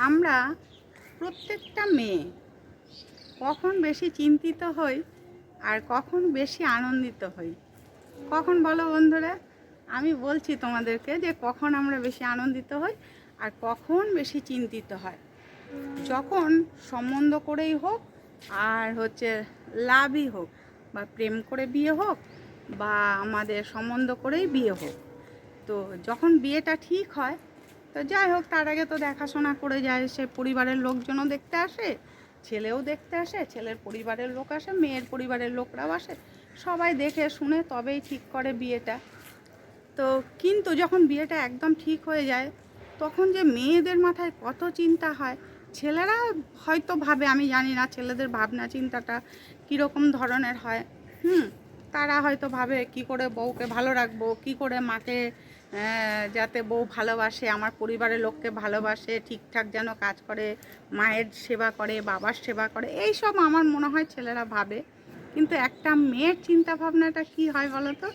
আমরা প্রত্যেকটা মেয়ে কখন বেশি চিন্তিত হই আর কখন বেশি আনন্দিত হই? কখন বলো বন্ধুরা? আমি বলছি তোমাদেরকে যে কখন আমরা বেশি আনন্দিত হই আর কখন বেশি চিন্তিত হয়। যখন সম্বন্ধ করেই হোক আর লাভই হোক, বা প্রেম করে বিয়ে হোক, বা আমাদের সম্বন্ধ করেই বিয়ে হোক, তো যখন বিয়েটা ঠিক হয়, তো যাই হোক, তার আগে তো দেখাশোনা করে যায়, সে পরিবারের লোকজনও দেখতে আসে, ছেলেও দেখতে আসে, ছেলের পরিবারের লোক আসে, মেয়ের পরিবারের লোকরাও আসে, সবাই দেখে শুনে তবেই ঠিক করে বিয়েটা। তো কিন্তু যখন বিয়েটা একদম ঠিক হয়ে যায়, তখন যে মেয়েদের মাথায় কত চিন্তা হয়। ছেলেরা হয়তো ভাবে, আমি জানি না ছেলেদের ভাবনা চিন্তাটা কীরকম ধরনের হয়। তারা হয়তো ভাবে কি করে বউকে ভালো রাখবো, কি করে মাকে যাতে বউ ভালোবাসে, আমার পরিবারের লোককে ভালোবাসে, ঠিকঠাক যেন কাজ করে, মায়ের সেবা করে, বাবার সেবা করে, এই সব আমার মনে হয় ছেলেরা ভাবে। কিন্তু একটা মেয়ের চিন্তা ভাবনাটা কি হয় বলো তো?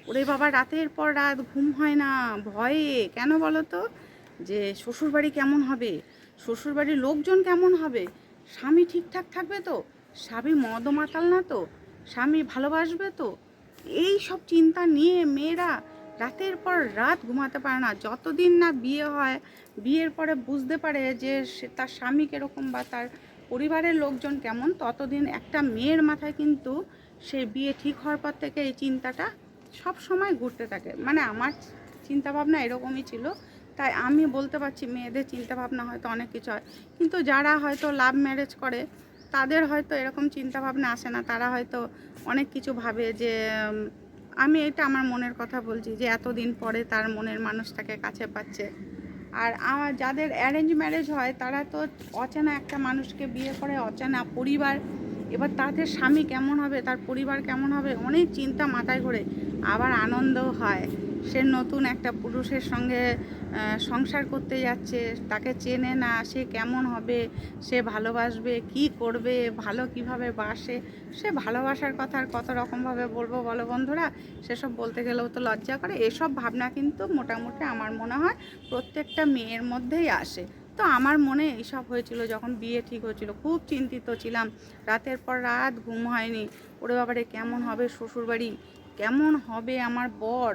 ওরে বাবা, রাতের পর রাত ঘুম হয় না ভয়ে। কেন বলো তো? যে শ্বশুরবাড়ি কেমন হবে, শ্বশুরবাড়ির লোকজন কেমন হবে, স্বামী ঠিকঠাক থাকবে তো, স্বামী মদ মাতাল না তো, স্বামী ভালোবাসবে তো, এই সব চিন্তা নিয়ে মেয়েরা রাতের পর রাত ঘুমাতে পারে না। যতদিন না বিয়ে হয়, বিয়ের পরে বুঝতে পারে যে তার স্বামী কীরকম বা তার পরিবারের লোকজন কেমন, ততদিন একটা মেয়ের মাথায় কিন্তু সে বিয়ে ঠিক হওয়ার পর থেকে এই চিন্তাটা সব সময় ঘুরতে থাকে। মানে আমার চিন্তাভাবনা এরকমই ছিল, তাই আমি বলতে পারছি মেয়েদের চিন্তাভাবনা হয়তো অনেক কিছু হয়। কিন্তু যারা হয়তো লাভ ম্যারেজ করে, তাদের হয়তো এরকম চিন্তাভাবনা আসে না। তারা হয়তো অনেক কিছু ভাবে যে আমি এটা আমার মনের কথা বলছি, যে এতদিন পরে তার মনের মানুষটাকে কাছে পাচ্ছে। আর আমার যাদের অ্যারেঞ্জ ম্যারেজ হয়, তারা তো অচেনা একটা মানুষকে বিয়ে করে, অচেনা পরিবার, এবার তাদের স্বামী কেমন হবে, তার পরিবার কেমন হবে, অনেক চিন্তা মাথায় ঘোরে। আবার আনন্দও হয়, সে নতুন একটা পুরুষের সঙ্গে সংসার করতে যাচ্ছে, তাকে চেনে না, সে কেমন হবে, সে ভালোবাসবে কি করবে, ভালো কিভাবে বাসে, সে ভালোবাসার কথা আর কত রকমভাবে বলবো বলো বন্ধুরা? সেসব বলতে গেলেও তো লজ্জা করে। এসব ভাবনা কিন্তু মোটামুটি আমার মনে হয় প্রত্যেকটা মেয়ের মধ্যেই আসে। তো আমার মনে এইসব হয়েছিল যখন বিয়ে ঠিক হয়েছিল, খুব চিন্তিত ছিলাম, রাতের পর রাত ঘুম হয়নি। ওরে বাবারে, কেমন হবে শ্বশুরবাড়ি, কেমন হবে আমার বর,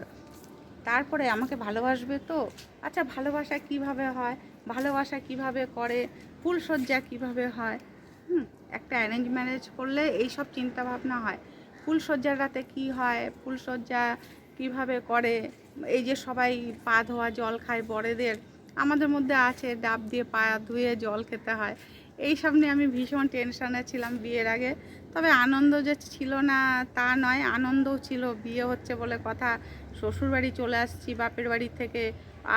তারপরে আমাকে ভালোবাসবে তো? আচ্ছা, ভালোবাসা কিভাবে হয়, ভালোবাসা কিভাবে করে, ফুলশয্যা কিভাবে হয়? একটা অ্যারেঞ্জ ম্যারেজ করলে এই সব চিন্তাভাবনা হয়। ফুলশয্যার রাতে কি হয়, ফুলশয্যা কিভাবে করে, এই যে সবাই পা ধোয়া জল খায় বড়দের, আমাদের মধ্যে আছে ডাব দিয়ে পা ধুয়ে জল খেতে হয়। এই সব নিয়ে আমি ভীষণ টেনশানে ছিলাম বিয়ের আগে। তবে আনন্দ যে ছিল না তা নয়, আনন্দও ছিল। বিয়ে হচ্ছে বলে কথা, শ্বশুরবাড়ি চলে আসছি বাপের বাড়ি থেকে,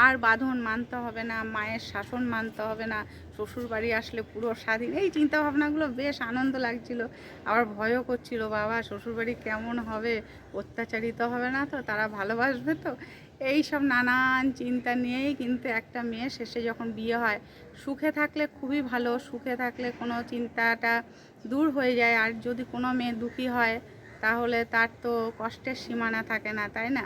আর বাঁধন মানতে হবে না, মায়ের শাসন মানতে হবে না, শ্বশুরবাড়ি আসলে পুরো স্বাধীন। এই চিন্তাভাবনাগুলো বেশ আনন্দ লাগছিল, আবার ভয়ও করছিল, বাবা শ্বশুরবাড়ি কেমন হবে, অত্যাচারিত হবে না তো, তারা ভালোবাসবে তো, এই সব নানান চিন্তা নিয়েই কিন্তু একটা মেয়ে শেষে যখন বিয়ে হয়, সুখে থাকলে খুবই ভালো, সুখে থাকলে কোনো চিন্তাটা দূর হয়ে যায়। আর যদি কোনো মেয়ে দুঃখী হয়, তাহলে তার তো কষ্টের সীমানা থাকে না, তাই না?